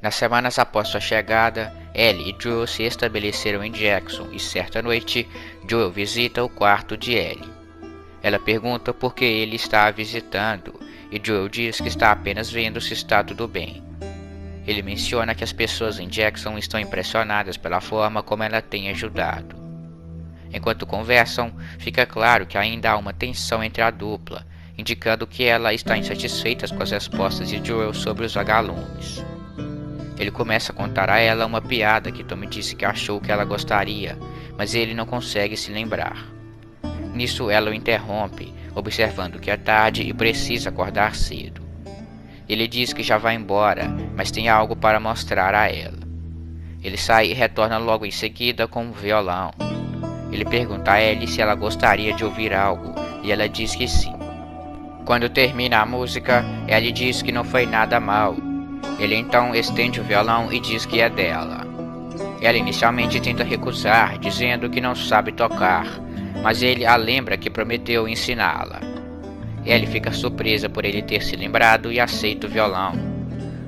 Nas semanas após sua chegada, Ellie e Joel se estabeleceram em Jackson e certa noite, Joel visita o quarto de Ellie. Ela pergunta por que ele está a visitando e Joel diz que está apenas vendo se está tudo bem. Ele menciona que as pessoas em Jackson estão impressionadas pela forma como ela tem ajudado. Enquanto conversam, fica claro que ainda há uma tensão entre a dupla, indicando que ela está insatisfeita com as respostas de Joel sobre os vagalumes. Ele começa a contar a ela uma piada que Tommy disse que achou que ela gostaria, mas ele não consegue se lembrar. Nisso ela o interrompe, observando que é tarde e precisa acordar cedo. Ele diz que já vai embora, mas tem algo para mostrar a ela. Ele sai e retorna logo em seguida com um violão. Ele pergunta a Ellie se ela gostaria de ouvir algo, e ela diz que sim. Quando termina a música, Ellie diz que não foi nada mal. Ele então estende o violão e diz que é dela. Ela inicialmente tenta recusar, dizendo que não sabe tocar, mas ele a lembra que prometeu ensiná-la. Ellie fica surpresa por ele ter se lembrado e aceita o violão.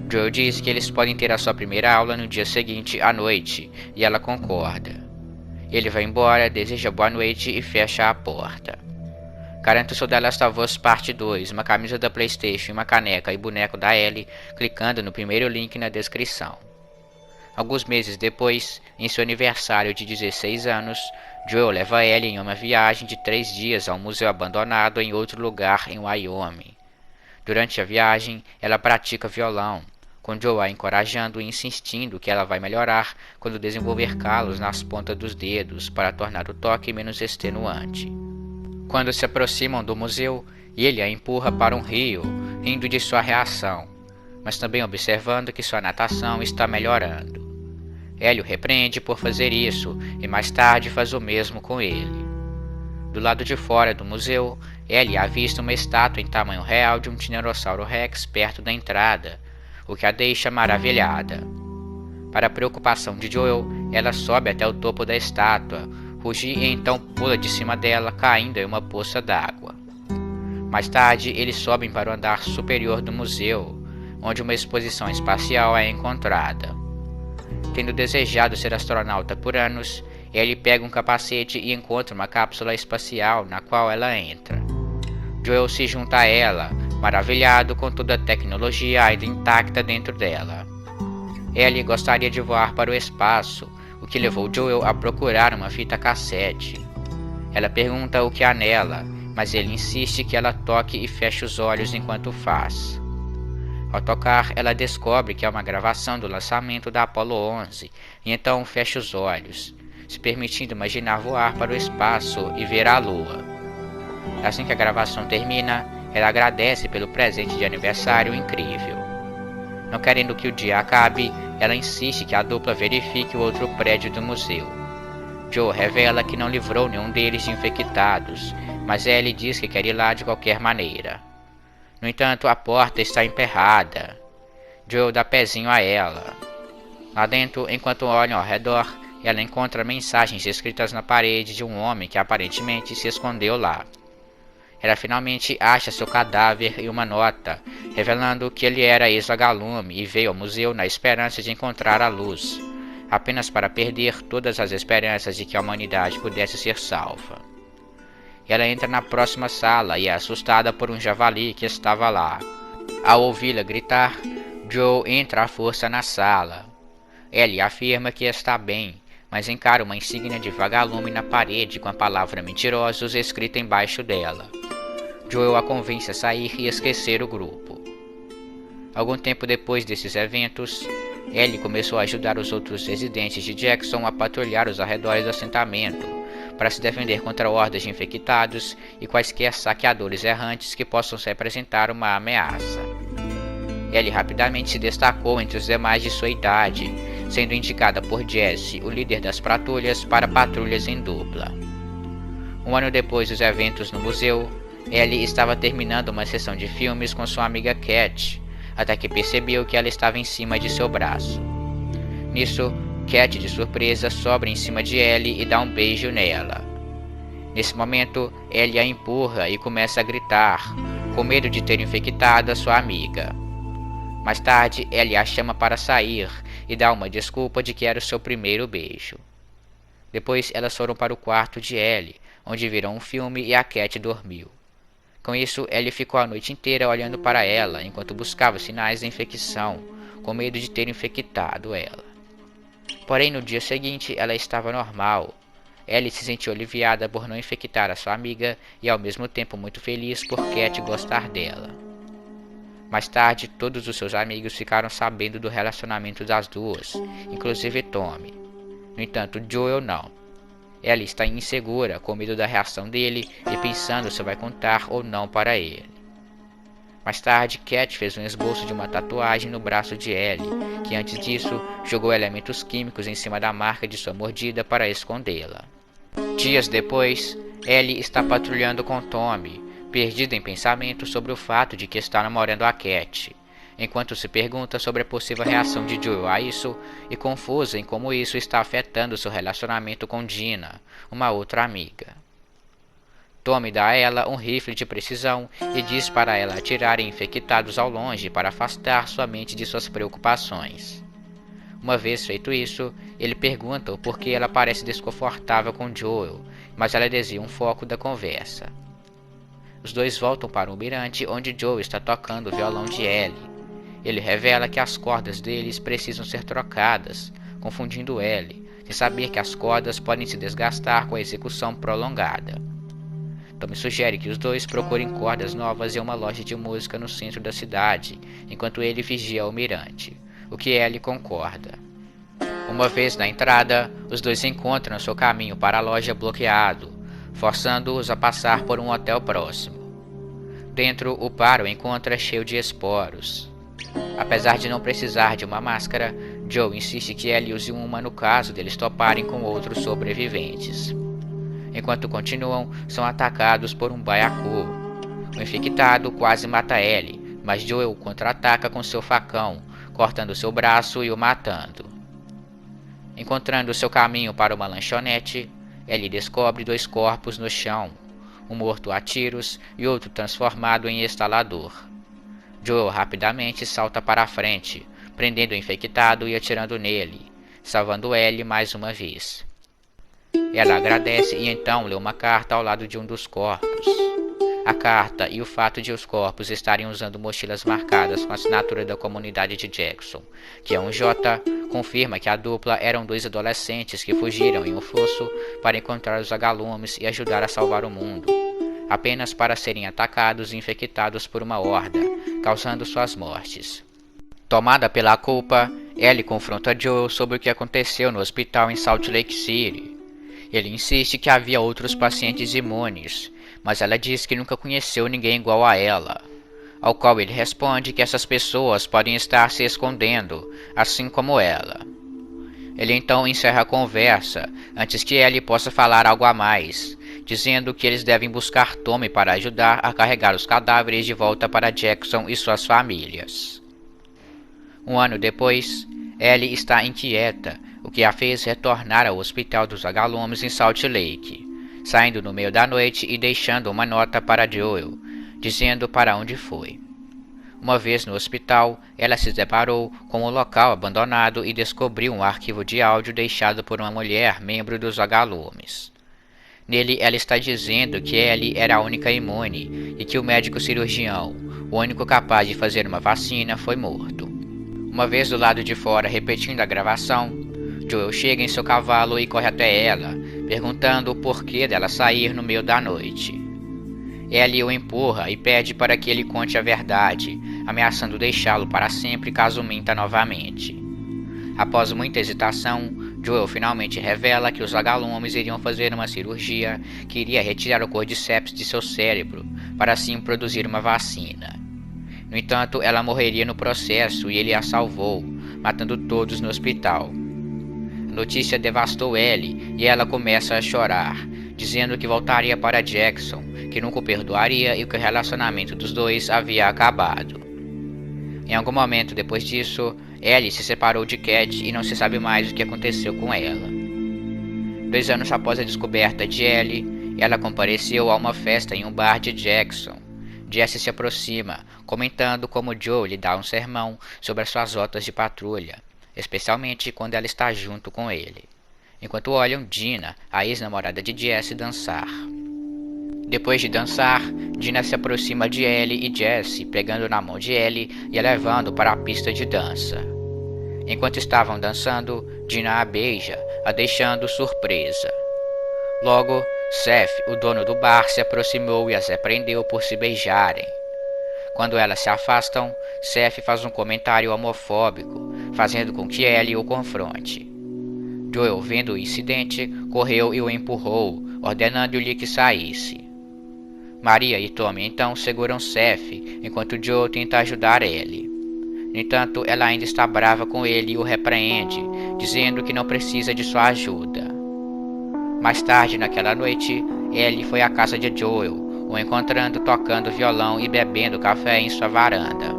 Joel diz que eles podem ter a sua primeira aula no dia seguinte à noite, e ela concorda. Ele vai embora, deseja boa noite e fecha a porta. Garanto seu The Last of Us Parte 2, uma camisa da PlayStation, uma caneca e boneco da Ellie, clicando no primeiro link na descrição. Alguns meses depois, em seu aniversário de 16 anos, Joel leva Ellie em uma viagem de 3 dias a um museu abandonado em outro lugar em Wyoming. Durante a viagem, ela pratica violão, com Joel a encorajando e insistindo que ela vai melhorar quando desenvolver calos nas pontas dos dedos para tornar o toque menos extenuante. Quando se aproximam do museu, ele a empurra para um rio, rindo de sua reação, mas também observando que sua natação está melhorando. Ellie o repreende por fazer isso e mais tarde faz o mesmo com ele. Do lado de fora do museu, Ellie avista uma estátua em tamanho real de um Tiranossauro Rex perto da entrada, o que a deixa maravilhada. Para a preocupação de Joel, ela sobe até o topo da estátua, ruge e então pula de cima dela, caindo em uma poça d'água. Mais tarde, eles sobem para o andar superior do museu, onde uma exposição espacial é encontrada. Tendo desejado ser astronauta por anos, Ellie pega um capacete e encontra uma cápsula espacial na qual ela entra. Joel se junta a ela, maravilhado com toda a tecnologia ainda intacta dentro dela. Ellie gostaria de voar para o espaço, o que levou Joel a procurar uma fita cassete. Ela pergunta o que há nela, mas ele insiste que ela toque e feche os olhos enquanto faz. Ao tocar, ela descobre que é uma gravação do lançamento da Apollo 11 e então fecha os olhos, se permitindo imaginar voar para o espaço e ver a Lua. Assim que a gravação termina, ela agradece pelo presente de aniversário incrível. Não querendo que o dia acabe, ela insiste que a dupla verifique o outro prédio do museu. Joe revela que não livrou nenhum deles de infectados, mas Ellie diz que quer ir lá de qualquer maneira. No entanto, a porta está emperrada. Joe dá pezinho a ela. Lá dentro, enquanto olham ao redor, ela encontra mensagens escritas na parede de um homem que aparentemente se escondeu lá. Ela finalmente acha seu cadáver e uma nota, revelando que ele era ex-vagalume e veio ao museu na esperança de encontrar a luz, apenas para perder todas as esperanças de que a humanidade pudesse ser salva. Ela entra na próxima sala e é assustada por um javali que estava lá. Ao ouvi-la gritar, Joe entra à força na sala. Ellie afirma que está bem, mas encara uma insígnia de vagalume na parede com a palavra mentirosos escrita embaixo dela. Joel a convence a sair e esquecer o grupo. Algum tempo depois desses eventos, Ellie começou a ajudar os outros residentes de Jackson a patrulhar os arredores do assentamento, para se defender contra hordas de infectados e quaisquer saqueadores errantes que possam se apresentar uma ameaça. Ellie rapidamente se destacou entre os demais de sua idade, sendo indicada por Jesse, o líder das patrulhas, para patrulhas em dupla. Um ano depois dos eventos no museu, Ellie estava terminando uma sessão de filmes com sua amiga Cat, até que percebeu que ela estava em cima de seu braço. Nisso, Cat, de surpresa, sobe em cima de Ellie e dá um beijo nela. Nesse momento, Ellie a empurra e começa a gritar, com medo de ter infectado a sua amiga. Mais tarde, Ellie a chama para sair e dá uma desculpa de que era o seu primeiro beijo. Depois, elas foram para o quarto de Ellie, onde viram um filme e a Cat dormiu. Com isso, Ellie ficou a noite inteira olhando para ela enquanto buscava sinais de infecção, com medo de ter infectado ela. Porém, no dia seguinte, ela estava normal. Ellie se sentiu aliviada por não infectar a sua amiga e ao mesmo tempo muito feliz por Cat gostar dela. Mais tarde, todos os seus amigos ficaram sabendo do relacionamento das duas, inclusive Tommy. No entanto, Joel não. Ellie está insegura, com medo da reação dele e pensando se vai contar ou não para ele. Mais tarde, Cat fez um esboço de uma tatuagem no braço de Ellie, que antes disso jogou elementos químicos em cima da marca de sua mordida para escondê-la. Dias depois, Ellie está patrulhando com Tommy, perdida em pensamento sobre o fato de que está namorando a Cat, enquanto se pergunta sobre a possível reação de Joel a isso e confusa em como isso está afetando seu relacionamento com Dina, uma outra amiga. Tommy dá a ela um rifle de precisão e diz para ela atirar em infectados ao longe para afastar sua mente de suas preocupações. Uma vez feito isso, ele pergunta o porquê ela parece desconfortável com Joel, mas ela desvia um foco da conversa. Os dois voltam para o mirante onde Joel está tocando o violão de Ellie. Ele revela que as cordas deles precisam ser trocadas, confundindo Ellie, sem saber que as cordas podem se desgastar com a execução prolongada. Tommy sugere que os dois procurem cordas novas em uma loja de música no centro da cidade, enquanto ele vigia o mirante, o que Ellie concorda. Uma vez na entrada, os dois encontram seu caminho para a loja bloqueado, forçando-os a passar por um hotel próximo. Dentro, o Paro encontra cheio de esporos. Apesar de não precisar de uma máscara, Joe insiste que Ellie use uma no caso deles toparem com outros sobreviventes. Enquanto continuam, são atacados por um baiacu. O infectado quase mata Ellie, mas Joel contra-ataca com seu facão, cortando seu braço e o matando. Encontrando seu caminho para uma lanchonete, Ellie descobre dois corpos no chão, um morto a tiros e outro transformado em estalador. Joel rapidamente salta para a frente, prendendo o infectado e atirando nele, salvando Ellie mais uma vez. Ela agradece e então lê uma carta ao lado de um dos corpos. A carta e o fato de os corpos estarem usando mochilas marcadas com a assinatura da comunidade de Jackson, que é um J, confirma que a dupla eram dois adolescentes que fugiram em um fosso para encontrar os vagalumes e ajudar a salvar o mundo, apenas para serem atacados e infectados por uma horda, causando suas mortes. Tomada pela culpa, Ellie confronta Joel sobre o que aconteceu no hospital em Salt Lake City. Ele insiste que havia outros pacientes imunes, mas ela diz que nunca conheceu ninguém igual a ela, ao qual ele responde que essas pessoas podem estar se escondendo, assim como ela. Ele então encerra a conversa, antes que Ellie possa falar algo a mais, dizendo que eles devem buscar Tommy para ajudar a carregar os cadáveres de volta para Jackson e suas famílias. Um ano depois, Ellie está inquieta, o que a fez retornar ao hospital dos vagalumes em Salt Lake, saindo no meio da noite e deixando uma nota para Joel, dizendo para onde foi. Uma vez no hospital, ela se deparou com o local abandonado e descobriu um arquivo de áudio deixado por uma mulher membro dos vagalumes. Nele, ela está dizendo que Ellie era a única imune e que o médico cirurgião, o único capaz de fazer uma vacina, foi morto. Uma vez do lado de fora repetindo a gravação, Joel chega em seu cavalo e corre até ela, perguntando o porquê dela sair no meio da noite. Ellie o empurra e pede para que ele conte a verdade, ameaçando deixá-lo para sempre caso minta novamente. Após muita hesitação, Joel finalmente revela que os vagalumes iriam fazer uma cirurgia que iria retirar o cordyceps de seu cérebro, para assim produzir uma vacina. No entanto, ela morreria no processo e ele a salvou, matando todos no hospital. A notícia devastou Ellie e ela começa a chorar, dizendo que voltaria para Jackson, que nunca o perdoaria e que o relacionamento dos dois havia acabado. Em algum momento depois disso, Ellie se separou de Cat e não se sabe mais o que aconteceu com ela. 2 anos após a descoberta de Ellie, ela compareceu a uma festa em um bar de Jackson. Jesse se aproxima, comentando como Joe lhe dá um sermão sobre as suas rotas de patrulha, especialmente quando ela está junto com ele, enquanto olham Dina, a ex-namorada de Jesse, dançar. Depois de dançar, Dina se aproxima de Ellie e Jesse, pegando na mão de Ellie e a levando para a pista de dança. Enquanto estavam dançando, Dina a beija, a deixando surpresa. Logo, Seth, o dono do bar, se aproximou e as repreendeu por se beijarem. Quando elas se afastam, Seth faz um comentário homofóbico, fazendo com que Ellie o confronte. Joel, vendo o incidente, correu e o empurrou, ordenando-lhe que saísse. Maria e Tommy então seguram Seth, enquanto Joel tenta ajudar Ellie. No entanto, ela ainda está brava com ele e o repreende, dizendo que não precisa de sua ajuda. Mais tarde naquela noite, Ellie foi à casa de Joel, o encontrando tocando violão e bebendo café em sua varanda.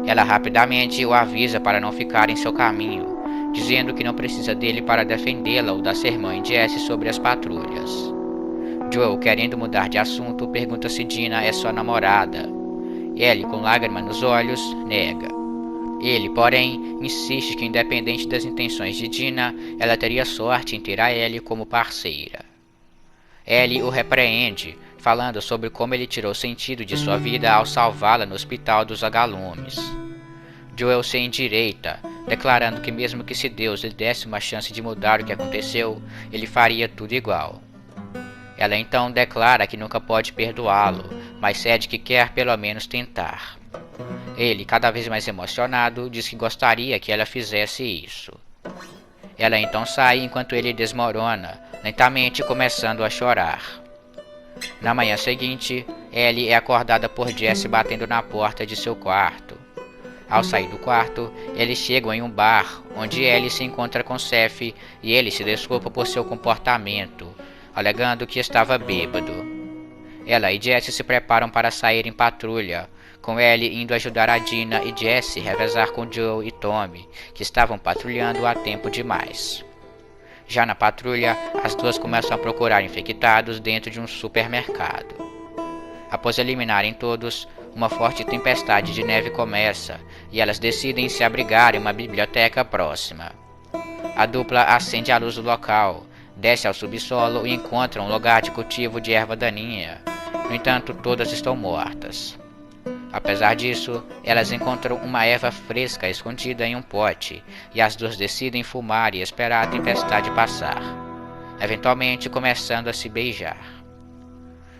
Ela rapidamente o avisa para não ficar em seu caminho, dizendo que não precisa dele para defendê-la ou dar sermão em Jesse sobre as patrulhas. Joel, querendo mudar de assunto, pergunta se Dina é sua namorada. Ellie, com lágrimas nos olhos, nega. Ele, porém, insiste que, independente das intenções de Dina, ela teria sorte em ter a Ellie como parceira. Ellie o repreende, falando sobre como ele tirou sentido de sua vida ao salvá-la no hospital dos agalumes. Joel se endireita, declarando que mesmo que se Deus lhe desse uma chance de mudar o que aconteceu, ele faria tudo igual. Ela então declara que nunca pode perdoá-lo, mas cede que quer pelo menos tentar. Ele, cada vez mais emocionado, diz que gostaria que ela fizesse isso. Ela então sai enquanto ele desmorona, lentamente começando a chorar. Na manhã seguinte, Ellie é acordada por Jesse batendo na porta de seu quarto. Ao sair do quarto, eles chegam em um bar, onde Ellie se encontra com Seth e ele se desculpa por seu comportamento, alegando que estava bêbado. Ela e Jesse se preparam para sair em patrulha, com Ellie indo ajudar a Dina e Jesse revezar com Joe e Tommy, que estavam patrulhando há tempo demais. Já na patrulha, as duas começam a procurar infectados dentro de um supermercado. Após eliminarem todos, uma forte tempestade de neve começa e elas decidem se abrigar em uma biblioteca próxima. A dupla acende a luz do local, desce ao subsolo e encontra um lugar de cultivo de erva daninha. No entanto, todas estão mortas. Apesar disso, elas encontram uma erva fresca escondida em um pote, e as duas decidem fumar e esperar a tempestade passar, eventualmente começando a se beijar.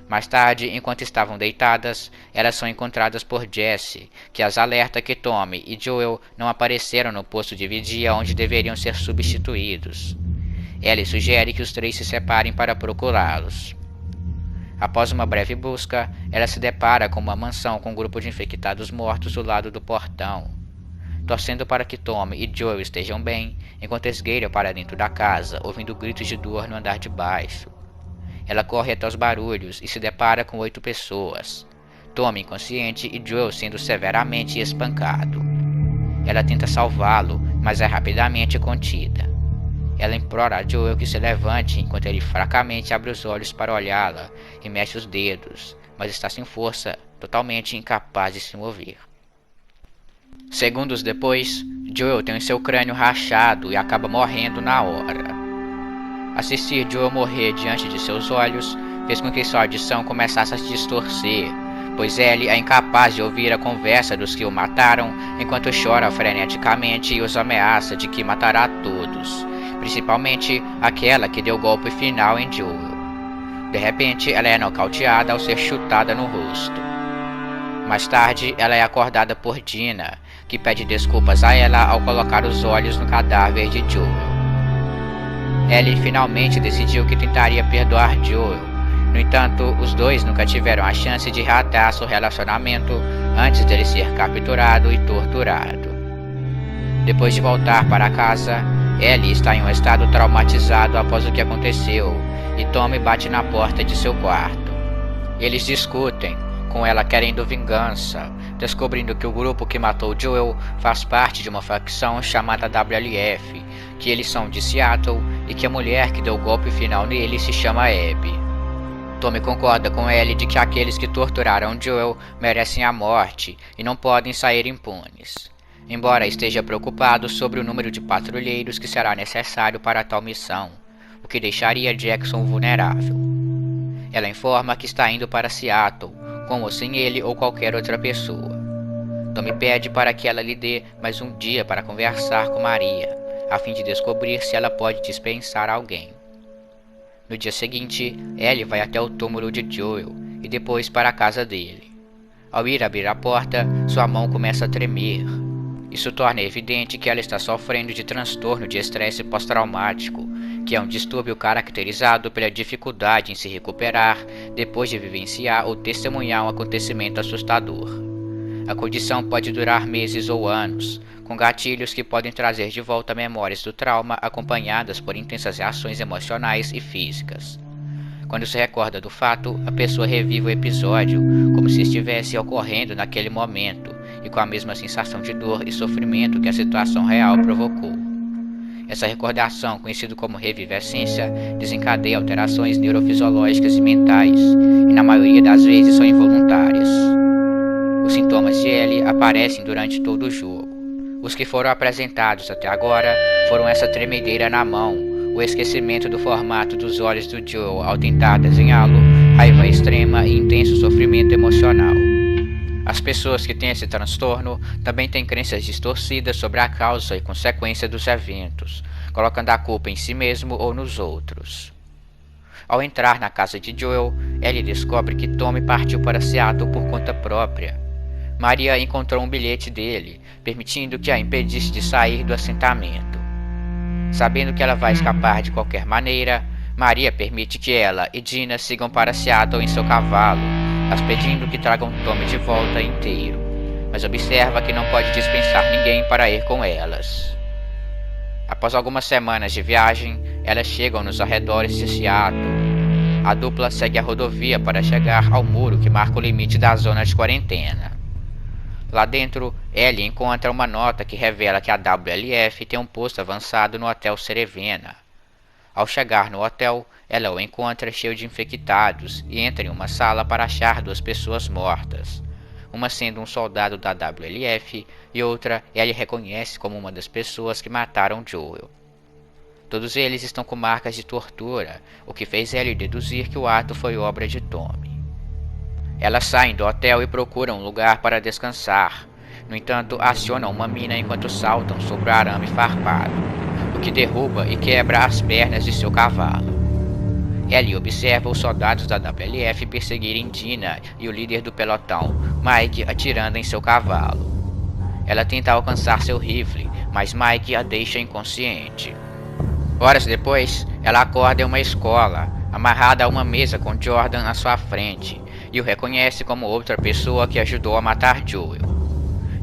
Mais tarde, enquanto estavam deitadas, elas são encontradas por Jesse, que as alerta que Tommy e Joel não apareceram no posto de vigia onde deveriam ser substituídos. Ellie sugere que os três se separem para procurá-los. Após uma breve busca, ela se depara com uma mansão com um grupo de infectados mortos do lado do portão. Torcendo para que Tommy e Joel estejam bem, enquanto esgueiram para dentro da casa, ouvindo gritos de dor no andar de baixo. Ela corre até os barulhos e se depara com 8 pessoas, Tommy inconsciente e Joel sendo severamente espancado. Ela tenta salvá-lo, mas é rapidamente contida. Ela implora a Joel que se levante enquanto ele fracamente abre os olhos para olhá-la e mexe os dedos, mas está sem força, totalmente incapaz de se mover. Segundos depois, Joel tem seu crânio rachado e acaba morrendo na hora. Assistir Joel morrer diante de seus olhos fez com que sua audição começasse a se distorcer, pois Ellie é incapaz de ouvir a conversa dos que o mataram enquanto chora freneticamente e os ameaça de que matará todos, principalmente aquela que deu o golpe final em Joel. De repente, ela é nocauteada ao ser chutada no rosto. Mais tarde, ela é acordada por Dina, que pede desculpas a ela ao colocar os olhos no cadáver de Joel. Ellie finalmente decidiu que tentaria perdoar Joel. No entanto, os dois nunca tiveram a chance de reatar seu relacionamento antes dele ser capturado e torturado. Depois de voltar para casa, Ellie está em um estado traumatizado após o que aconteceu, e Tommy bate na porta de seu quarto. Eles discutem, com ela querendo vingança, descobrindo que o grupo que matou Joel faz parte de uma facção chamada WLF, que eles são de Seattle e que a mulher que deu o golpe final nele se chama Abby. Tommy concorda com Ellie de que aqueles que torturaram Joel merecem a morte e não podem sair impunes, embora esteja preocupado sobre o número de patrulheiros que será necessário para tal missão, o que deixaria Jackson vulnerável. Ela informa que está indo para Seattle, com ou sem ele ou qualquer outra pessoa. Tommy pede para que ela lhe dê mais um dia para conversar com Maria, a fim de descobrir se ela pode dispensar alguém. No dia seguinte, Ellie vai até o túmulo de Joel e depois para a casa dele. Ao ir abrir a porta, sua mão começa a tremer. Isso torna evidente que ela está sofrendo de transtorno de estresse pós-traumático, que é um distúrbio caracterizado pela dificuldade em se recuperar depois de vivenciar ou testemunhar um acontecimento assustador. A condição pode durar meses ou anos, com gatilhos que podem trazer de volta memórias do trauma acompanhadas por intensas reações emocionais e físicas. Quando se recorda do fato, a pessoa revive o episódio como se estivesse ocorrendo naquele momento e com a mesma sensação de dor e sofrimento que a situação real provocou. Essa recordação, conhecida como revivescência, desencadeia alterações neurofisiológicas e mentais, e na maioria das vezes são involuntárias. Os sintomas de Ellie aparecem durante todo o jogo. Os que foram apresentados até agora foram essa tremedeira na mão, o esquecimento do formato dos olhos do Joel ao tentar desenhá-lo, raiva extrema e intenso sofrimento emocional. As pessoas que têm esse transtorno também têm crenças distorcidas sobre a causa e consequência dos eventos, colocando a culpa em si mesmo ou nos outros. Ao entrar na casa de Joel, Ellie descobre que Tommy partiu para Seattle por conta própria. Maria encontrou um bilhete dele, permitindo que a impedisse de sair do assentamento. Sabendo que ela vai escapar de qualquer maneira, Maria permite que ela e Dina sigam para Seattle em seu cavalo, as pedindo que tragam Tommy de volta inteiro, mas observa que não pode dispensar ninguém para ir com elas. Após algumas semanas de viagem, elas chegam nos arredores de Seattle. A dupla segue a rodovia para chegar ao muro que marca o limite da zona de quarentena. Lá dentro, Ellie encontra uma nota que revela que a WLF tem um posto avançado no Hotel Cerevena. Ao chegar no hotel, ela o encontra cheio de infectados e entra em uma sala para achar duas pessoas mortas, uma sendo um soldado da WLF e outra Ellie reconhece como uma das pessoas que mataram Joel. Todos eles estão com marcas de tortura, o que fez Ellie deduzir que o ato foi obra de Tommy. Elas saem do hotel e procuram um lugar para descansar. No entanto, acionam uma mina enquanto saltam sobre o arame farpado, o que derruba e quebra as pernas de seu cavalo. Ellie observa os soldados da WLF perseguirem Dina e o líder do pelotão, Mike, atirando em seu cavalo. Ela tenta alcançar seu rifle, mas Mike a deixa inconsciente. Horas depois, ela acorda em uma escola, amarrada a uma mesa com Jordan à sua frente, e o reconhece como outra pessoa que ajudou a matar Joel.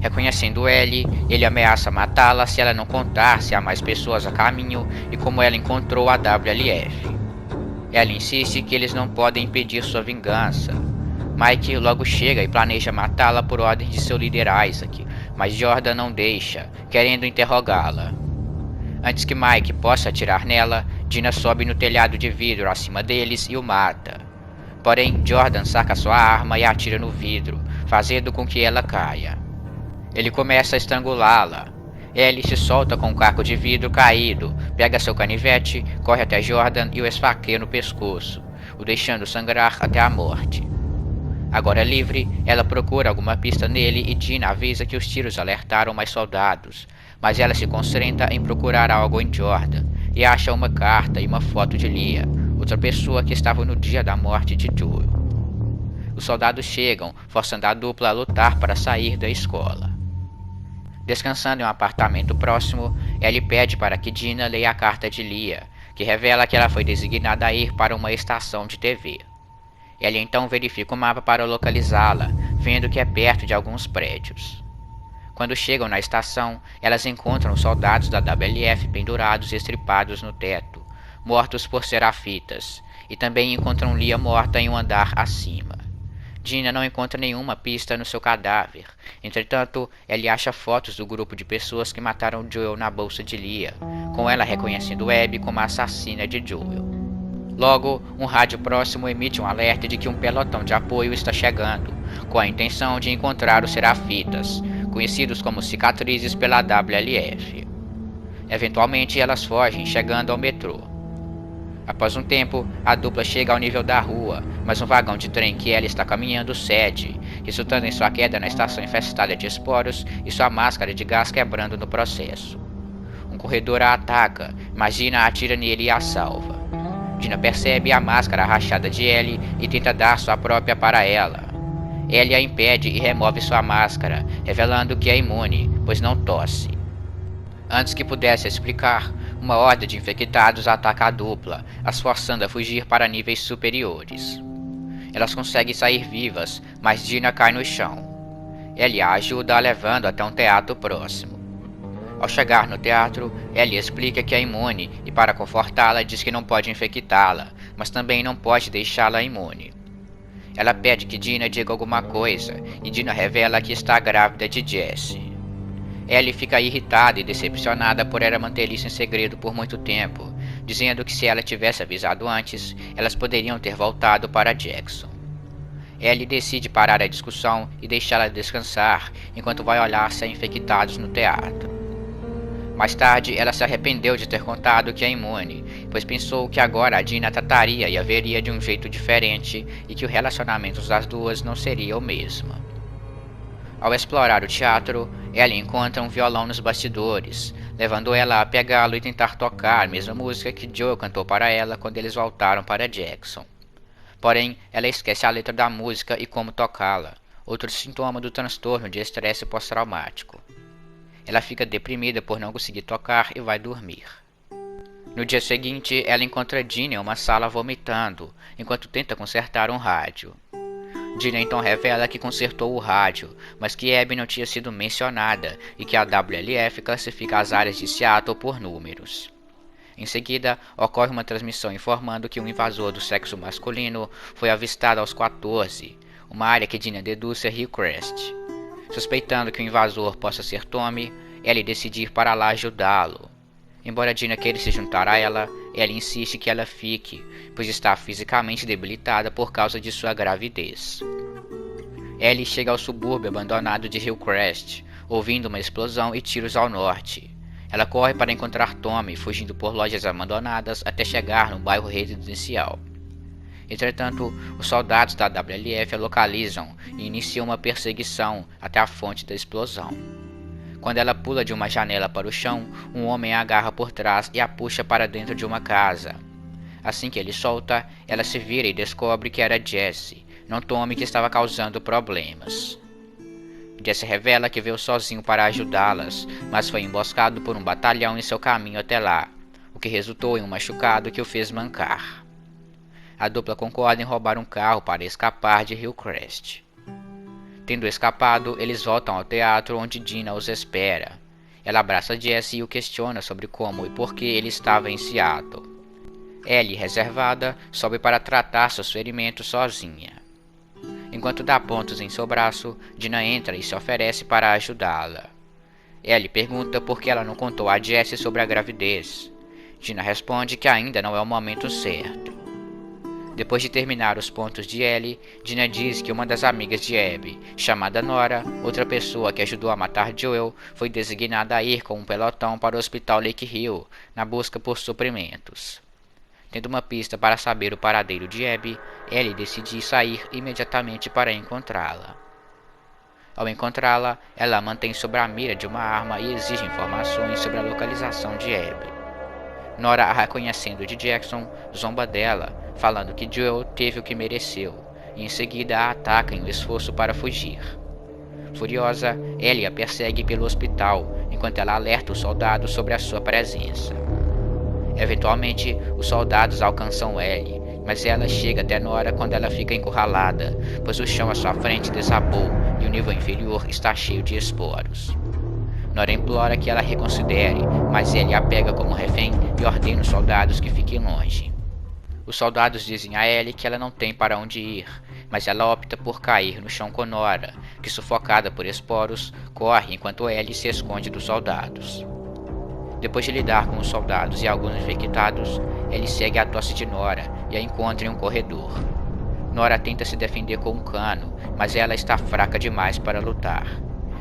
Reconhecendo Ellie, ele ameaça matá-la se ela não contar se há mais pessoas a caminho e como ela encontrou a WLF. Ela insiste que eles não podem impedir sua vingança. Mike logo chega e planeja matá-la por ordem de seu líder Isaac, mas Jordan não deixa, querendo interrogá-la. Antes que Mike possa atirar nela, Dina sobe no telhado de vidro acima deles e o mata. Porém, Jordan saca sua arma e atira no vidro, fazendo com que ela caia. Ele começa a estrangulá-la. Ellie se solta com um caco de vidro caído, pega seu canivete, corre até Jordan e o esfaqueia no pescoço, o deixando sangrar até a morte. Agora livre, ela procura alguma pista nele e Dina avisa que os tiros alertaram mais soldados, mas ela se concentra em procurar algo em Jordan e acha uma carta e uma foto de Leah, outra pessoa que estava no dia da morte de Joel. Os soldados chegam, forçando a dupla a lutar para sair da escola. Descansando em um apartamento próximo, Ellie pede para que Dina leia a carta de Leah, que revela que ela foi designada a ir para uma estação de TV. Ellie então verifica o mapa para localizá-la, vendo que é perto de alguns prédios. Quando chegam na estação, elas encontram os soldados da WLF pendurados e estripados no teto, mortos por serafitas, e também encontram Leah morta em um andar acima. Dina não encontra nenhuma pista no seu cadáver. Entretanto, ele acha fotos do grupo de pessoas que mataram Joel na bolsa de Leah, com ela reconhecendo Abby como a assassina de Joel. Logo, um rádio próximo emite um alerta de que um pelotão de apoio está chegando, com a intenção de encontrar os Serafitas, conhecidos como cicatrizes pela WLF. Eventualmente elas fogem, chegando ao metrô. Após um tempo, a dupla chega ao nível da rua, mas um vagão de trem que ela está caminhando cede, resultando em sua queda na estação infestada de esporos e sua máscara de gás quebrando no processo. Um corredor a ataca, mas Dina atira nele e a salva. Dina percebe a máscara rachada de Ellie e tenta dar sua própria para ela. Ellie a impede e remove sua máscara, revelando que é imune, pois não tosse. Antes que pudesse explicar, uma horda de infectados ataca a dupla, as forçando a fugir para níveis superiores. Elas conseguem sair vivas, mas Dina cai no chão. Ellie a ajuda a levando até um teatro próximo. Ao chegar no teatro, Ellie explica que é imune e para confortá-la diz que não pode infectá-la, mas também não pode deixá-la imune. Ela pede que Dina diga alguma coisa e Dina revela que está grávida de Jesse. Ellie fica irritada e decepcionada por ela manter isso em segredo por muito tempo, dizendo que se ela tivesse avisado antes, elas poderiam ter voltado para Jackson. Ellie decide parar a discussão e deixá-la descansar enquanto vai olhar se há infectados no teatro. Mais tarde, ela se arrependeu de ter contado que é imune, pois pensou que agora a Dina trataria e a veria de um jeito diferente e que o relacionamento das duas não seria o mesmo. Ao explorar o teatro, Ellie encontra um violão nos bastidores, levando ela a pegá-lo e tentar tocar a mesma música que Joe cantou para ela quando eles voltaram para Jackson. Porém, ela esquece a letra da música e como tocá-la, outro sintoma do transtorno de estresse pós-traumático. Ela fica deprimida por não conseguir tocar e vai dormir. No dia seguinte, ela encontra Dina em uma sala vomitando, enquanto tenta consertar um rádio. Dina então revela que consertou o rádio, mas que Abby não tinha sido mencionada e que a WLF classifica as áreas de Seattle por números. Em seguida, ocorre uma transmissão informando que um invasor do sexo masculino foi avistado aos 14, uma área que Dina deduz ser Hillcrest. Suspeitando que o invasor possa ser Tommy, Ellie decide ir para lá ajudá-lo. Embora Dina queira se juntar a ela, Ellie insiste que ela fique, pois está fisicamente debilitada por causa de sua gravidez. Ellie chega ao subúrbio abandonado de Hillcrest, ouvindo uma explosão e tiros ao norte. Ela corre para encontrar Tommy, fugindo por lojas abandonadas até chegar no bairro residencial. Entretanto, os soldados da WLF a localizam e iniciam uma perseguição até a fonte da explosão. Quando ela pula de uma janela para o chão, um homem a agarra por trás e a puxa para dentro de uma casa. Assim que ele solta, ela se vira e descobre que era Jesse, não Tommy, que estava causando problemas. Jesse revela que veio sozinho para ajudá-las, mas foi emboscado por um batalhão em seu caminho até lá, o que resultou em um machucado que o fez mancar. A dupla concorda em roubar um carro para escapar de Hillcrest. Tendo escapado, eles voltam ao teatro onde Dina os espera. Ela abraça Jesse e o questiona sobre como e por que ele estava em Seattle. Ellie, reservada, sobe para tratar seus ferimentos sozinha. Enquanto dá pontos em seu braço, Dina entra e se oferece para ajudá-la. Ellie pergunta por que ela não contou a Jesse sobre a gravidez. Dina responde que ainda não é o momento certo. Depois de terminar os pontos de Ellie, Dina diz que uma das amigas de Abby, chamada Nora, outra pessoa que ajudou a matar Joel, foi designada a ir com um pelotão para o hospital Lake Hill, na busca por suprimentos. Tendo uma pista para saber o paradeiro de Abby, Ellie decide sair imediatamente para encontrá-la. Ao encontrá-la, ela a mantém sob a mira de uma arma e exige informações sobre a localização de Abby. Nora, a reconhecendo de Jackson, zomba dela, falando que Joel teve o que mereceu, e em seguida a ataca em um esforço para fugir. Furiosa, Ellie a persegue pelo hospital, enquanto ela alerta os soldados sobre a sua presença. Eventualmente, os soldados alcançam Ellie, mas ela chega até Nora quando ela fica encurralada, pois o chão à sua frente desabou e o nível inferior está cheio de esporos. Nora implora que ela reconsidere, mas Ellie a pega como refém e ordena os soldados que fiquem longe. Os soldados dizem a Ellie que ela não tem para onde ir, mas ela opta por cair no chão com Nora, que, sufocada por esporos, corre enquanto Ellie se esconde dos soldados. Depois de lidar com os soldados e alguns infectados, Ellie segue a tosse de Nora, e a encontra em um corredor. Nora tenta se defender com um cano, mas ela está fraca demais para lutar.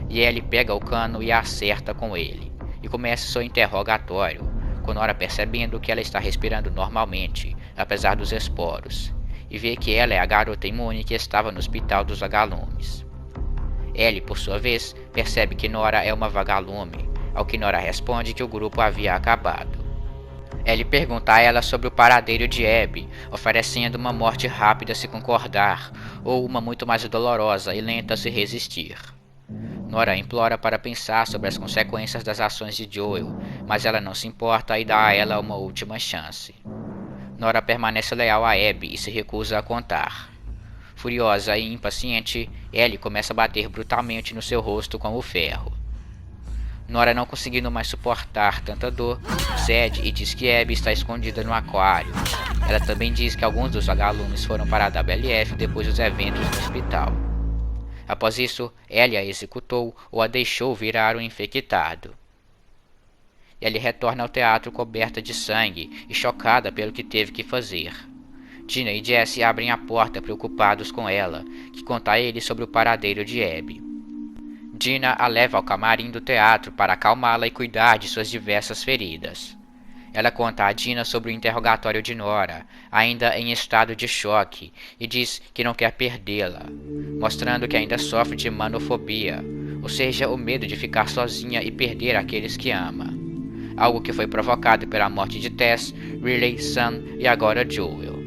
E Ellie pega o cano e a acerta com ele, e começa seu interrogatório, com Nora percebendo que ela está respirando normalmente, apesar dos esporos, e vê que ela é a garota imune que estava no hospital dos vagalumes. Ellie, por sua vez, percebe que Nora é uma vagalume, ao que Nora responde que o grupo havia acabado. Ellie pergunta a ela sobre o paradeiro de Abby, oferecendo uma morte rápida se concordar, ou uma muito mais dolorosa e lenta se resistir. Nora implora para pensar sobre as consequências das ações de Joel, mas ela não se importa e dá a ela uma última chance. Nora permanece leal a Abby e se recusa a contar. Furiosa e impaciente, Ellie começa a bater brutalmente no seu rosto com o ferro. Nora, não conseguindo mais suportar tanta dor, cede e diz que Abby está escondida no aquário. Ela também diz que alguns dos vagalumes foram para a WLF depois dos eventos no hospital. Após isso, Ellie a executou ou a deixou virar um infectado. Ellie retorna ao teatro coberta de sangue e chocada pelo que teve que fazer. Dina e Jesse abrem a porta preocupados com ela, que conta a eles sobre o paradeiro de Abby. Dina a leva ao camarim do teatro para acalmá-la e cuidar de suas diversas feridas. Ela conta a Dina sobre o interrogatório de Nora, ainda em estado de choque, e diz que não quer perdê-la, mostrando que ainda sofre de manofobia, ou seja, o medo de ficar sozinha e perder aqueles que ama. Algo que foi provocado pela morte de Tess, Riley, Sam e agora Joel.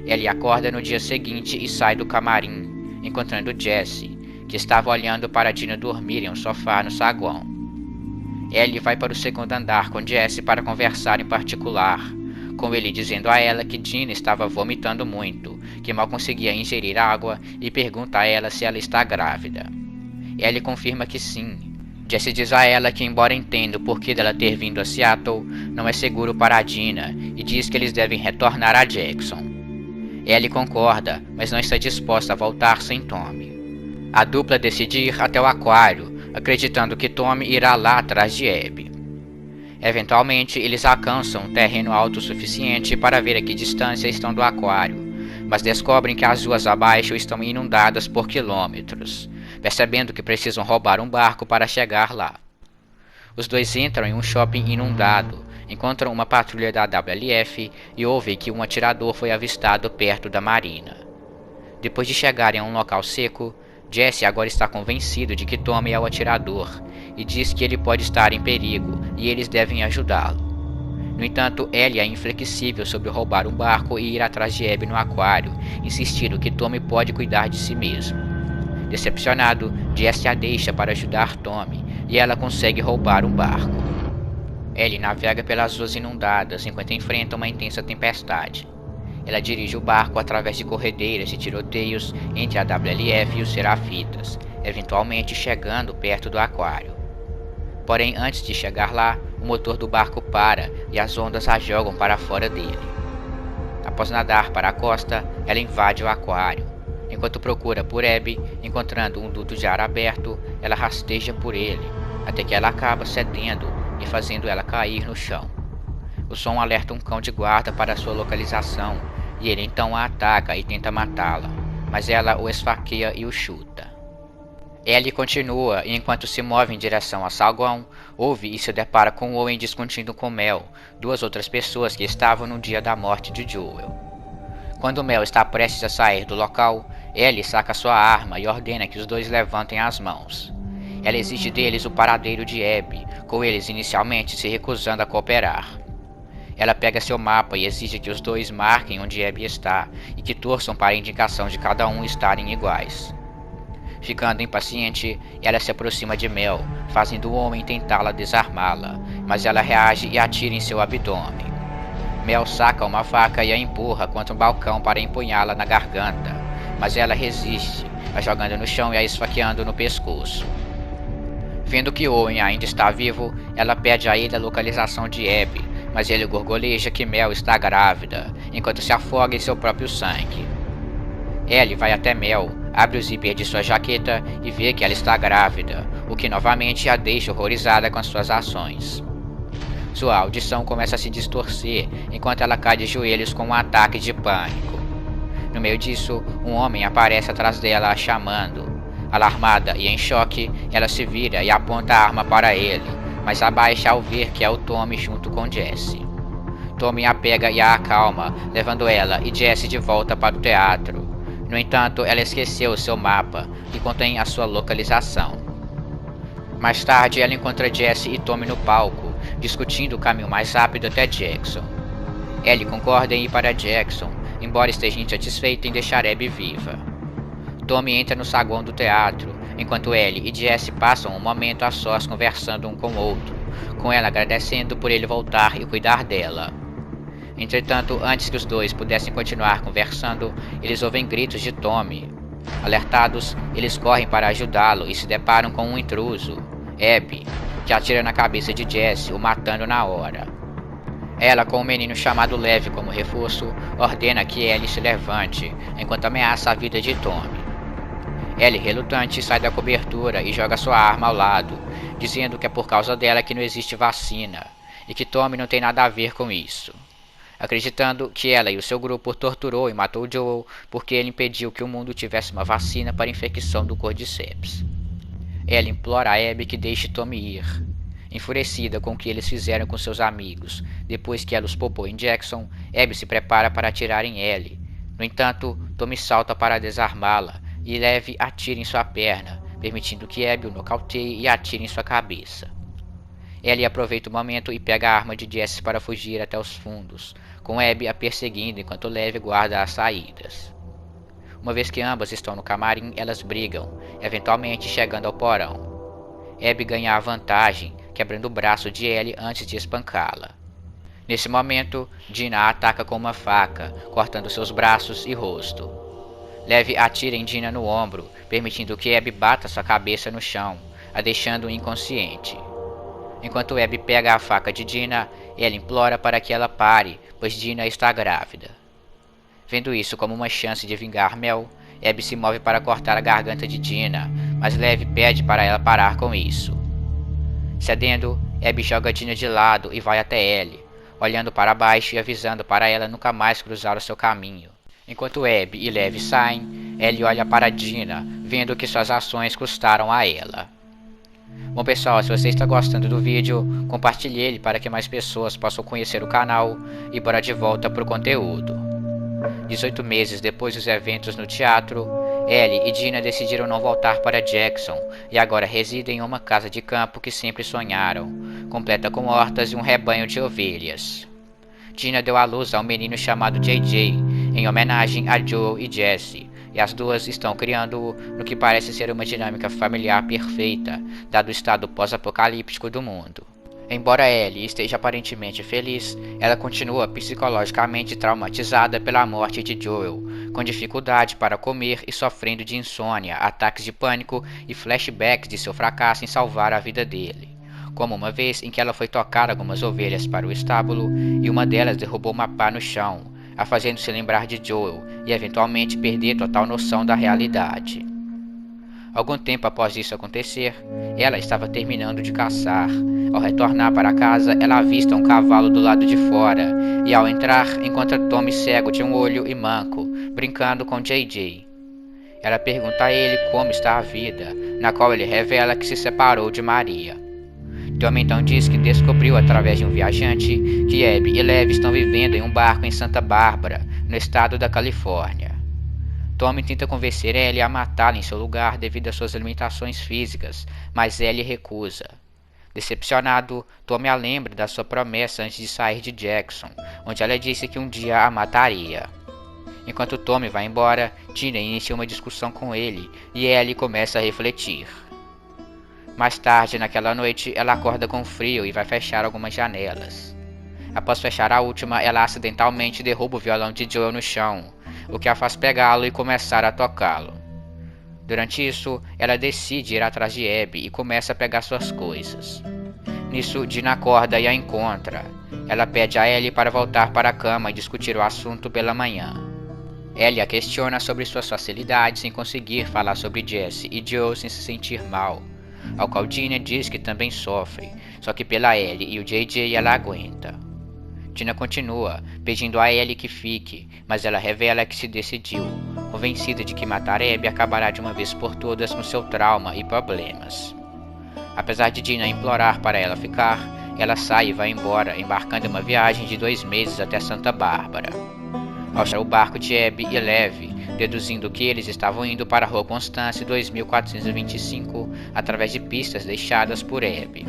Ellie acorda no dia seguinte e sai do camarim, encontrando Jesse, que estava olhando para Dina dormir em um sofá no saguão. Ellie vai para o segundo andar com Jesse para conversar em particular, com ele dizendo a ela que Dina estava vomitando muito, que mal conseguia ingerir água e pergunta a ela se ela está grávida. Ellie confirma que sim. Jesse diz a ela que, embora entenda o porquê dela ter vindo a Seattle, não é seguro para a Dina e diz que eles devem retornar a Jackson. Ellie concorda, mas não está disposta a voltar sem Tommy. A dupla decide ir até o aquário, acreditando que Tommy irá lá atrás de Abby. Eventualmente, eles alcançam um terreno alto o suficiente para ver a que distância estão do aquário, mas descobrem que as ruas abaixo estão inundadas por quilômetros, percebendo que precisam roubar um barco para chegar lá. Os dois entram em um shopping inundado, encontram uma patrulha da WLF e ouvem que um atirador foi avistado perto da marina. Depois de chegarem a um local seco, Jesse agora está convencido de que Tommy é o atirador e diz que ele pode estar em perigo e eles devem ajudá-lo. No entanto, Ellie é inflexível sobre roubar um barco e ir atrás de Abby no aquário, insistindo que Tommy pode cuidar de si mesmo. Decepcionado, Jesse a deixa para ajudar Tommy e ela consegue roubar um barco. Ellie navega pelas ruas inundadas enquanto enfrenta uma intensa tempestade. Ela dirige o barco através de corredeiras e tiroteios entre a WLF e os Serafitas, eventualmente chegando perto do aquário. Porém, antes de chegar lá, o motor do barco para e as ondas a jogam para fora dele. Após nadar para a costa, ela invade o aquário. Enquanto procura por Abby, encontrando um duto de ar aberto, ela rasteja por ele, até que ela acaba cedendo e fazendo ela cair no chão. O som alerta um cão de guarda para sua localização, e ele então a ataca e tenta matá-la, mas ela o esfaqueia e o chuta. Ellie continua e, enquanto se move em direção ao saguão, ouve e se depara com Owen discutindo com Mel, duas outras pessoas que estavam no dia da morte de Joel. Quando Mel está prestes a sair do local, Ellie saca sua arma e ordena que os dois levantem as mãos. Ela exige deles o paradeiro de Abby, com eles inicialmente se recusando a cooperar. Ela pega seu mapa e exige que os dois marquem onde Abby está e que torçam para a indicação de cada um estarem iguais. Ficando impaciente, ela se aproxima de Mel, fazendo o homem tentá-la desarmá-la, mas ela reage e atira em seu abdômen. Mel saca uma faca e a empurra contra um balcão para empunhá-la na garganta, mas ela resiste, a jogando no chão e a esfaqueando no pescoço. Vendo que Owen ainda está vivo, ela pede a ele a localização de Abby, mas ele gorgoleja que Mel está grávida, enquanto se afoga em seu próprio sangue. Ellie vai até Mel, abre o zíper de sua jaqueta e vê que ela está grávida, o que novamente a deixa horrorizada com suas ações. Sua audição começa a se distorcer enquanto ela cai de joelhos com um ataque de pânico. No meio disso, um homem aparece atrás dela a chamando. Alarmada e em choque, ela se vira e aponta a arma para ele, mas abaixa ao ver que é o Tommy junto com Jesse. Tommy a pega e a acalma, levando ela e Jesse de volta para o teatro. No entanto, ela esqueceu o seu mapa, que contém a sua localização. Mais tarde, ela encontra Jesse e Tommy no palco, discutindo o caminho mais rápido até Jackson. Ellie concorda em ir para Jackson, embora esteja insatisfeita em deixar Abby viva. Tommy entra no saguão do teatro, enquanto Ellie e Jesse passam um momento a sós conversando um com o outro, com ela agradecendo por ele voltar e cuidar dela. Entretanto, antes que os dois pudessem continuar conversando, eles ouvem gritos de Tommy. Alertados, eles correm para ajudá-lo e se deparam com um intruso, Abby, que atira na cabeça de Jesse, o matando na hora. Ela, com um menino chamado Levi como reforço, ordena que Ellie se levante, enquanto ameaça a vida de Tommy. Ellie, relutante, sai da cobertura e joga sua arma ao lado, dizendo que é por causa dela que não existe vacina, e que Tommy não tem nada a ver com isso. Acreditando que ela e o seu grupo torturou e matou Joel porque ele impediu que o mundo tivesse uma vacina para a infecção do Cordyceps. Ela implora a Abby que deixe Tommy ir. Enfurecida com o que eles fizeram com seus amigos, depois que ela os poupou em Jackson, Abby se prepara para atirar em Ellie. No entanto, Tommy salta para desarmá-la e Levi atira em sua perna, permitindo que Abby o nocauteie e atire em sua cabeça. Ellie aproveita o momento e pega a arma de Jesse para fugir até os fundos, com Abby a perseguindo enquanto Levi guarda as saídas. Uma vez que ambas estão no camarim, elas brigam, eventualmente chegando ao porão. Abby ganha a vantagem, quebrando o braço de Ellie antes de espancá-la. Nesse momento, Dina a ataca com uma faca, cortando seus braços e rosto. Levi atira em Dina no ombro, permitindo que Abby bata sua cabeça no chão, a deixando inconsciente. Enquanto Abby pega a faca de Dina, ela implora para que ela pare, pois Dina está grávida. Vendo isso como uma chance de vingar Mel, Abby se move para cortar a garganta de Dina, mas Levi pede para ela parar com isso. Cedendo, Abby joga Dina de lado e vai até Ellie, olhando para baixo e avisando para ela nunca mais cruzar o seu caminho. Enquanto Abby e Levi saem, Ellie olha para Dina, vendo que suas ações custaram a ela. Bom pessoal, se você está gostando do vídeo, compartilhe ele para que mais pessoas possam conhecer o canal e bora de volta para o conteúdo. 18 meses depois dos eventos no teatro, Ellie e Dina decidiram não voltar para Jackson e agora residem em uma casa de campo que sempre sonharam, completa com hortas e um rebanho de ovelhas. Dina deu à luz a um menino chamado JJ, em homenagem a Joel e Jesse, e as duas estão criando no que parece ser uma dinâmica familiar perfeita, dado o estado pós-apocalíptico do mundo. Embora Ellie esteja aparentemente feliz, ela continua psicologicamente traumatizada pela morte de Joel, com dificuldade para comer e sofrendo de insônia, ataques de pânico e flashbacks de seu fracasso em salvar a vida dele. Como uma vez em que ela foi tocar algumas ovelhas para o estábulo e uma delas derrubou uma pá no chão, a fazendo-se lembrar de Joel e eventualmente perder total noção da realidade. Algum tempo após isso acontecer, ela estava terminando de caçar. Ao retornar para casa, ela avista um cavalo do lado de fora e ao entrar, encontra Tommy cego de um olho e manco, brincando com JJ. Ela pergunta a ele como está a vida, na qual ele revela que se separou de Maria. Tommy então diz que descobriu através de um viajante que Abby e Levi estão vivendo em um barco em Santa Bárbara, no estado da Califórnia. Tommy tenta convencer Ellie a matá-la em seu lugar devido às suas limitações físicas, mas Ellie recusa. Decepcionado, Tommy a lembra da sua promessa antes de sair de Jackson, onde ela disse que um dia a mataria. Enquanto Tommy vai embora, Tina inicia uma discussão com ele e Ellie começa a refletir. Mais tarde naquela noite, ela acorda com frio e vai fechar algumas janelas. Após fechar a última, ela acidentalmente derruba o violão de Joel no chão, o que a faz pegá-lo e começar a tocá-lo. Durante isso, ela decide ir atrás de Abby e começa a pegar suas coisas. Nisso, Dina acorda e a encontra. Ela pede a Ellie para voltar para a cama e discutir o assunto pela manhã. Ellie a questiona sobre suas facilidades em conseguir falar sobre Jesse e Joel sem se sentir mal. ao qual Dina diz que também sofre, só que pela Ellie e o JJ ela aguenta. Dina continua, pedindo a Ellie que fique, mas ela revela que se decidiu, convencida de que matar Abby acabará de uma vez por todas com seu trauma e problemas. Apesar de Dina implorar para ela ficar, ela sai e vai embora, embarcando em uma viagem de 2 meses até Santa Bárbara. Ao achar o barco de Abby e Lev, deduzindo que eles estavam indo para a Rua Constance 2425 através de pistas deixadas por Abby.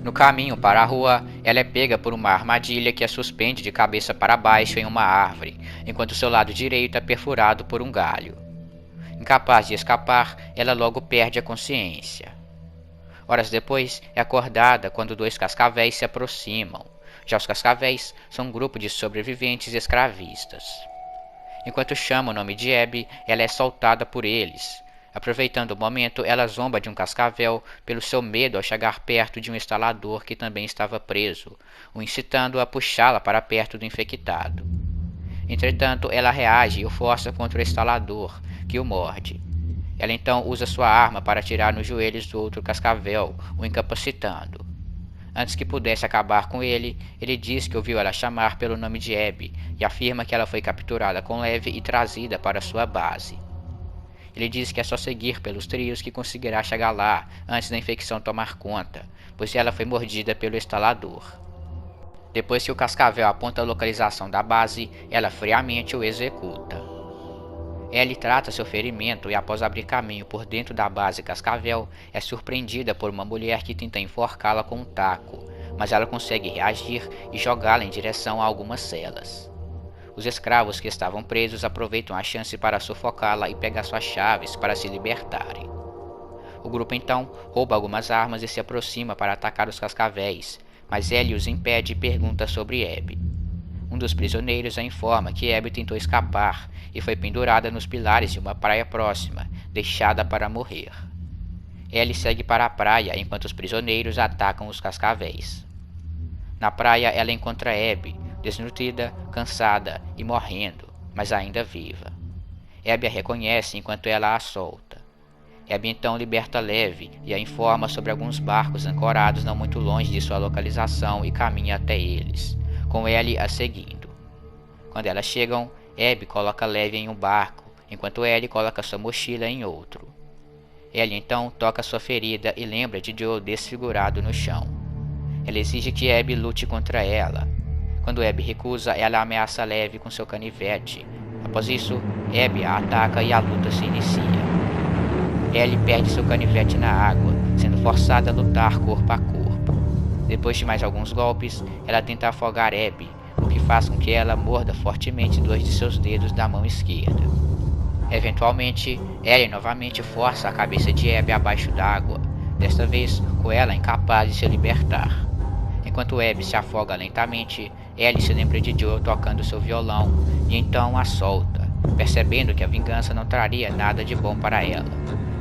No caminho para a rua, ela é pega por uma armadilha que a suspende de cabeça para baixo em uma árvore, enquanto seu lado direito é perfurado por um galho. Incapaz de escapar, ela logo perde a consciência. Horas depois, é acordada quando 2 cascavéis se aproximam. Já os cascavéis são um grupo de sobreviventes escravistas. Enquanto chama o nome de Abby, ela é soltada por eles. Aproveitando o momento, ela zomba de um cascavel pelo seu medo ao chegar perto de um instalador que também estava preso, o incitando a puxá-la para perto do infectado. Entretanto, ela reage e o força contra o instalador, que o morde. Ela então usa sua arma para atirar nos joelhos do outro cascavel, o incapacitando. Antes que pudesse acabar com ele, ele diz que ouviu ela chamar pelo nome de Abby e afirma que ela foi capturada com Lev e trazida para sua base. Ele diz que é só seguir pelos trios que conseguirá chegar lá antes da infecção tomar conta, pois ela foi mordida pelo instalador. Depois que o cascavel aponta a localização da base, ela friamente o executa. Ellie trata seu ferimento e, após abrir caminho por dentro da base cascavel, é surpreendida por uma mulher que tenta enforcá-la com um taco, mas ela consegue reagir e jogá-la em direção a algumas celas. Os escravos que estavam presos aproveitam a chance para sufocá-la e pegar suas chaves para se libertarem. O grupo então rouba algumas armas e se aproxima para atacar os cascavéis, mas Ellie os impede e pergunta sobre Abby. Um dos prisioneiros a informa que Abby tentou escapar e foi pendurada nos pilares de uma praia próxima, deixada para morrer. Ellie segue para a praia enquanto os prisioneiros atacam os cascavéis. Na praia ela encontra Abby, desnutrida, cansada e morrendo, mas ainda viva. Abby a reconhece enquanto ela a solta. Abby então liberta Lev e a informa sobre alguns barcos ancorados não muito longe de sua localização e caminha até eles, com Ellie a seguindo. Quando elas chegam, Abby coloca Lev em um barco, enquanto Ellie coloca sua mochila em outro. Ellie então toca sua ferida e lembra de Joel desfigurado no chão. Ela exige que Abby lute contra ela. Quando Abby recusa, ela ameaça Lev com seu canivete. Após isso, Abby a ataca e a luta se inicia. Ellie perde seu canivete na água, sendo forçada a lutar corpo a corpo. Depois de mais alguns golpes, ela tenta afogar Abby, o que faz com que ela morda fortemente 2 de seus dedos da mão esquerda. Eventualmente, Ellie novamente força a cabeça de Abby abaixo d'água, desta vez com ela incapaz de se libertar. Enquanto Abby se afoga lentamente, Ellie se lembra de Joel tocando seu violão e então a solta, percebendo que a vingança não traria nada de bom para ela.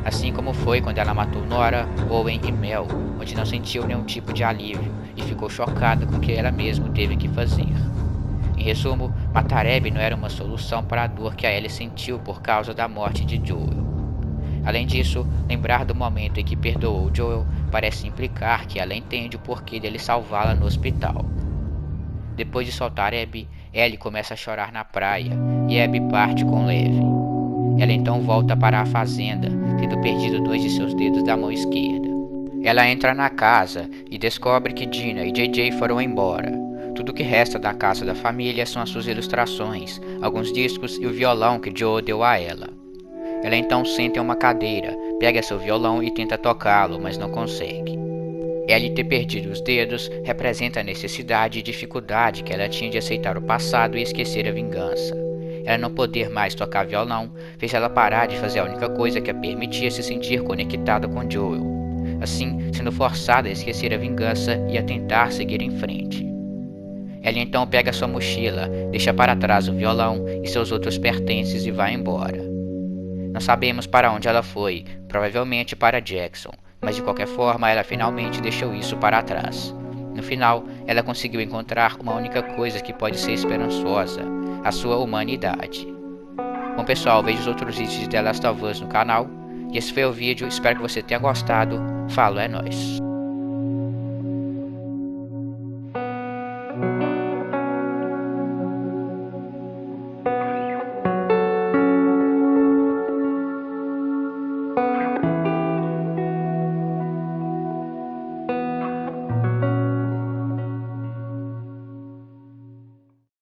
Assim como foi quando ela matou Nora, Owen e Mel, onde não sentiu nenhum tipo de alívio e ficou chocada com o que ela mesma teve que fazer. Em resumo, matar Abby não era uma solução para a dor que a Ellie sentiu por causa da morte de Joel. Além disso, lembrar do momento em que perdoou Joel parece implicar que ela entende o porquê dele salvá-la no hospital. Depois de soltar Abby, Ellie começa a chorar na praia e Abby parte com Lev. Ela então volta para a fazenda, tendo perdido 2 de seus dedos da mão esquerda. Ela entra na casa e descobre que Dina e JJ foram embora. Tudo que resta da casa da família são as suas ilustrações, alguns discos e o violão que Joel deu a ela. Ela então senta em uma cadeira, pega seu violão e tenta tocá-lo, mas não consegue. Ellie ter perdido os dedos representa a necessidade e dificuldade que ela tinha de aceitar o passado e esquecer a vingança. Ela não poder mais tocar violão fez ela parar de fazer a única coisa que a permitia se sentir conectada com Joel, assim sendo forçada a esquecer a vingança e a tentar seguir em frente. Ellie então pega sua mochila, deixa para trás o violão e seus outros pertences e vai embora. Não sabemos para onde ela foi, provavelmente para Jackson, mas de qualquer forma ela finalmente deixou isso para trás. No final, ela conseguiu encontrar uma única coisa que pode ser esperançosa, a sua humanidade. Bom pessoal, veja os outros vídeos de The Last of Us no canal. E esse foi o vídeo, espero que você tenha gostado. Falo, é nóis.